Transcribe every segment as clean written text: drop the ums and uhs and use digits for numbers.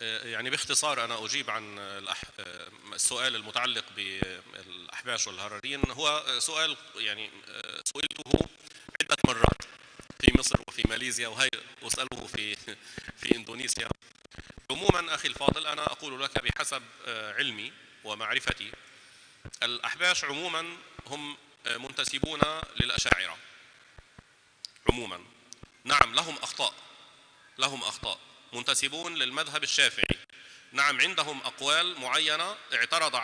يعني باختصار أنا أجيب عن السؤال المتعلق بالأحباش والهراريين. هو سؤال يعني سئلته عدة مرات في مصر وفي ماليزيا، وهي أسأله في إندونيسيا. عموما أخي الفاضل، أنا أقول لك بحسب علمي ومعرفتي، الأحباش عموما هم منتسبون للأشاعرة عموما. نعم لهم أخطاء، منتسبون للمذهب الشافعي. نعم عندهم أقوال معينة اعترض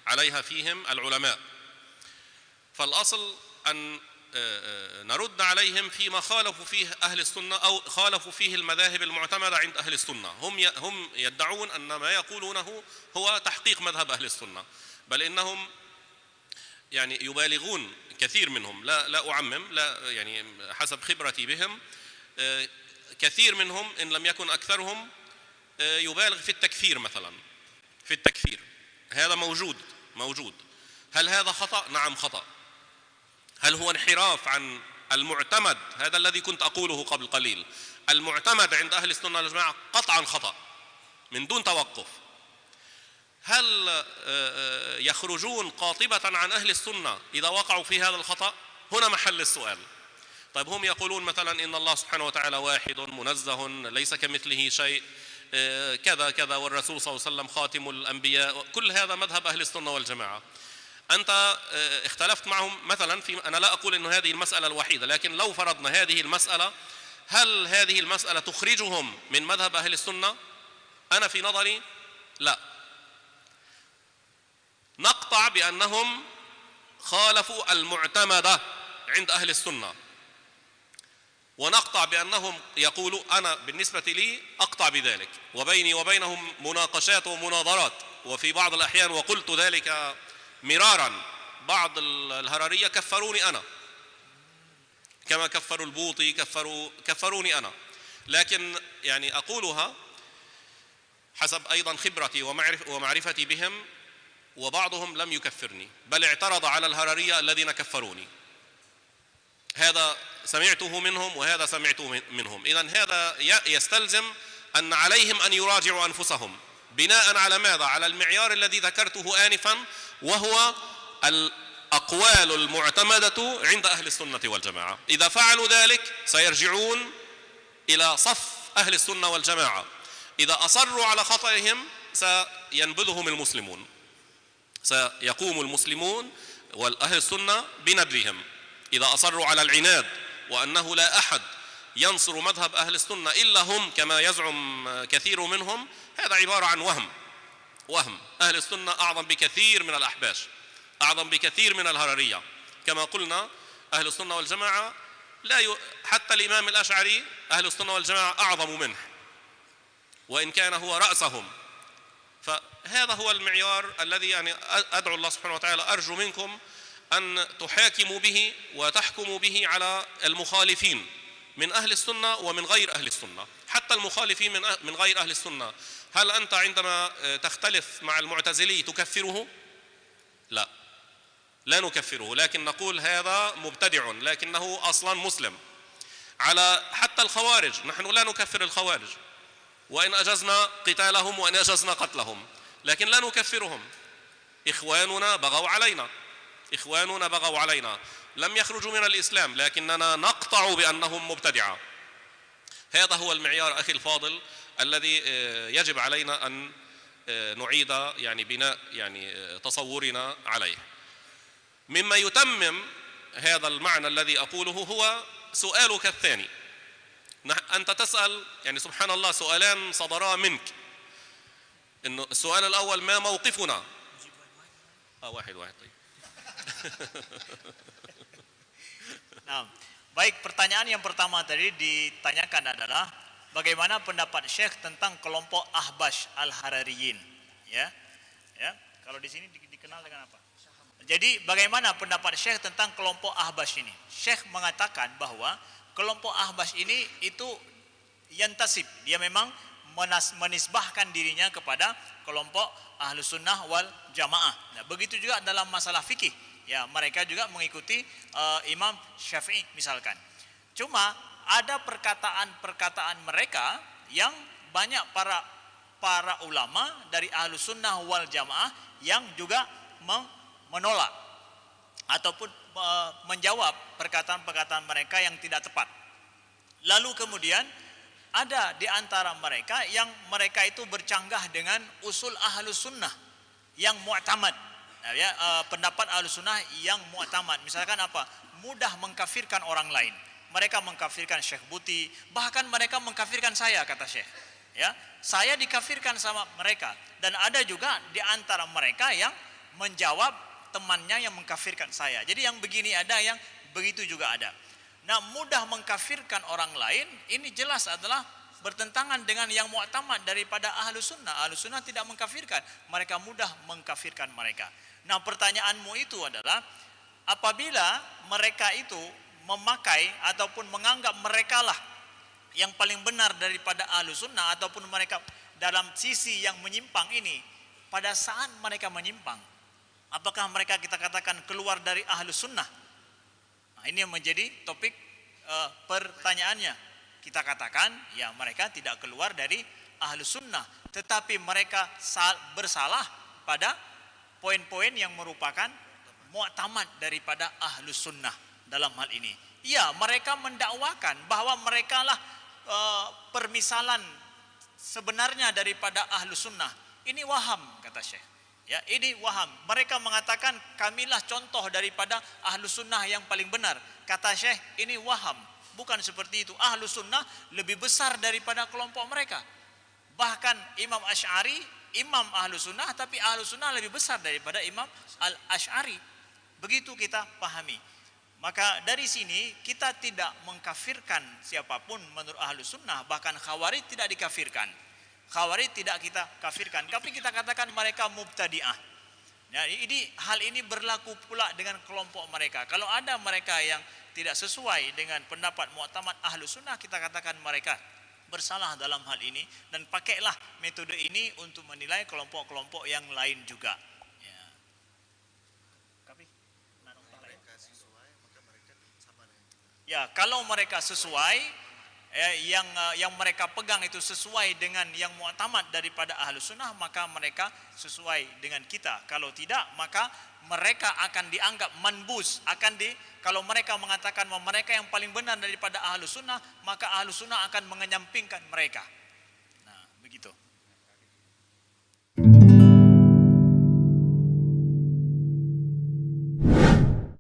عليها فيهم العلماء، فالأصل أن نرد عليهم فيما خالفوا فيه أهل السنة أو خالفوا فيه المذاهب المعتمدة عند أهل السنة. هم يدعون أن ما يقولونه هو تحقيق مذهب أهل السنة، بل إنهم يعني يبالغون كثير منهم. لا أعمم، لا يعني حسب خبرتي بهم، كثير منهم إن لم يكن أكثرهم يبالغ في التكفير مثلا، في التكفير. هذا موجود. هل هذا خطأ؟ نعم خطأ. هل هو انحراف عن المعتمد؟ هذا الذي كنت أقوله قبل قليل. المعتمد عند أهل السنة والجماعة قطعا خطأ من دون توقف. هل يخرجون قاطبة عن أهل السنة إذا وقعوا في هذا الخطأ؟ هنا محل السؤال. طيب هم يقولون مثلا إن الله سبحانه وتعالى واحد منزه ليس كمثله شيء، كذا كذا، والرسول صلى الله عليه وسلم خاتم الأنبياء. كل هذا مذهب أهل السنة والجماعة. أنت اختلفت معهم مثلا أنا لا أقول أن هذه المسألة الوحيدة، لكن لو فرضنا هذه المسألة، هل هذه المسألة تخرجهم من مذهب أهل السنة؟ أنا في نظري لا. نقطع بأنهم خالفوا المعتمدة عند أهل السنة، ونقطع بأنهم يقولوا أنا بالنسبة لي أقطع بذلك، وبيني وبينهم مناقشات ومناظرات، وفي بعض الأحيان وقلت ذلك مرارا، بعض الهرارية كفروني أنا كما كفروا البوطي، كفروني أنا. لكن يعني أقولها حسب أيضا خبرتي ومعرفتي بهم، وبعضهم لم يكفرني بل اعترض على الهرارية الذين كفروني. هذا سمعته منهم وهذا سمعته منهم. إذن هذا يستلزم أن عليهم أن يراجعوا أنفسهم. بناء على ماذا؟ على المعيار الذي ذكرته آنفا، وهو الأقوال المعتمدة عند أهل السنة والجماعة. إذا فعلوا ذلك سيرجعون إلى صف أهل السنة والجماعة. إذا أصروا على خطئهم سينبذهم المسلمون، سيقوم المسلمون والأهل السنة بنبذهم. إذا أصروا على العناد وأنه لا أحد ينصر مذهب أهل السنة إلا هم كما يزعم كثير منهم، هذا عبارة عن وهم. أهل السنة أعظم بكثير من الأحباش، أعظم بكثير من الهررية. كما قلنا أهل السنة والجماعة حتى الإمام الأشعري أهل السنة والجماعة أعظم منه، وإن كان هو رأسهم. فهذا هو المعيار الذي يعني أدعو الله سبحانه وتعالى، أرجو منكم أن تحاكموا به وتحكموا به على المخالفين من أهل السنة ومن غير أهل السنة. حتى المخالفين من غير أهل السنة، هل أنت عندما تختلف مع المعتزلي تكفره؟ لا نكفره، لكن نقول هذا مبتدع لكنه أصلا مسلم. على حتى الخوارج نحن لا نكفر الخوارج، وإن أجزنا قتالهم وإن أجزنا قتلهم، لكن لا نكفرهم. إخواننا بغوا علينا، لم يخرجوا من الإسلام، لكننا نقطع بأنهم مبتدعة. هذا هو المعيار أخي الفاضل الذي يجب علينا أن نعيد يعني بناء يعني تصورنا عليه. مما يتمم هذا المعنى الذي أقوله هو سؤالك الثاني. أنت تسأل يعني سبحان الله سؤالان صدرا منك. إنه السؤال الأول ما موقفنا؟ واحد طيب. Nah, baik, pertanyaan yang pertama tadi ditanyakan adalah bagaimana pendapat Syekh tentang kelompok Ahbash Al-Harariyin, ya. Kalau di sini dikenal dengan apa? Jadi bagaimana pendapat Syekh tentang kelompok Ahbash ini? Syekh mengatakan bahwa kelompok Ahbash ini itu yantasib, dia memang menisbahkan dirinya kepada kelompok Ahlus Sunnah wal Jamaah. Nah, begitu juga dalam masalah fikih, ya mereka juga mengikuti Imam Syafi'i misalkan. Cuma ada perkataan-perkataan mereka yang banyak para para ulama dari Ahlus Sunnah wal Jamaah yang juga menolak ataupun menjawab perkataan-perkataan mereka yang tidak tepat. Lalu kemudian ada di antara mereka yang mereka itu bercanggah dengan usul Ahlus Sunnah yang mu'tamad. Pendapat Ahlus Sunnah yang mu'tamad. Misalkan apa? Mudah mengkafirkan orang lain. Mereka mengkafirkan Syekh Buti, bahkan mereka mengkafirkan saya, kata Syekh. Ya, saya dikafirkan sama mereka, dan ada juga di antara mereka yang menjawab temannya yang mengkafirkan saya. Jadi yang begini ada, yang begitu juga ada. Nah, mudah mengkafirkan orang lain ini jelas adalah bertentangan dengan yang mu'tamad daripada Ahlus Sunnah. Ahlus Sunnah tidak mengkafirkan, mereka mudah mengkafirkan mereka. Nah, pertanyaanmu itu adalah apabila mereka itu memakai ataupun menganggap merekalah yang paling benar daripada Ahlus Sunnah, ataupun mereka dalam sisi yang menyimpang ini, pada saat mereka menyimpang, apakah mereka kita katakan keluar dari Ahlus Sunnah? Nah, ini yang menjadi topik pertanyaannya. Kita katakan ya mereka tidak keluar dari Ahlus Sunnah, tetapi mereka bersalah pada poin-poin yang merupakan mu'tamad daripada Ahlus Sunnah dalam hal ini. Ya, mereka mendakwakan bahwa mereka lah permisalan sebenarnya daripada Ahlus Sunnah. Ini waham, kata Syekh. Ya, ini waham. Mereka mengatakan kamilah contoh daripada Ahlus Sunnah yang paling benar. Kata Syekh, ini waham. Bukan seperti itu. Ahlus Sunnah lebih besar daripada kelompok mereka. Bahkan Imam Asy'ari, Imam Ahlus Sunnah, tapi Ahlus Sunnah lebih besar daripada Imam Al-Asy'ari. Begitu kita pahami. Maka dari sini kita tidak mengkafirkan siapapun menurut Ahlus Sunnah. Bahkan Khawarij tidak dikafirkan. Khawarij tidak kita kafirkan, tapi kita katakan mereka mubtadi'ah. Ya, hal ini berlaku pula dengan kelompok mereka. Kalau ada mereka yang tidak sesuai dengan pendapat mu'tamad Ahlus Sunnah, kita katakan mereka bersalah dalam hal ini, dan pakailah metode ini untuk menilai kelompok-kelompok yang lain juga. Ya, kalau mereka sesuai, yang mereka pegang itu sesuai dengan yang mu'tamad daripada Ahlus Sunnah, maka mereka sesuai dengan kita. Kalau tidak, maka mereka akan dianggap manbus. Kalau mereka mengatakan bahwa mereka yang paling benar daripada Ahlus Sunnah, maka Ahlus Sunnah akan mengenyampingkan mereka. Nah, begitu.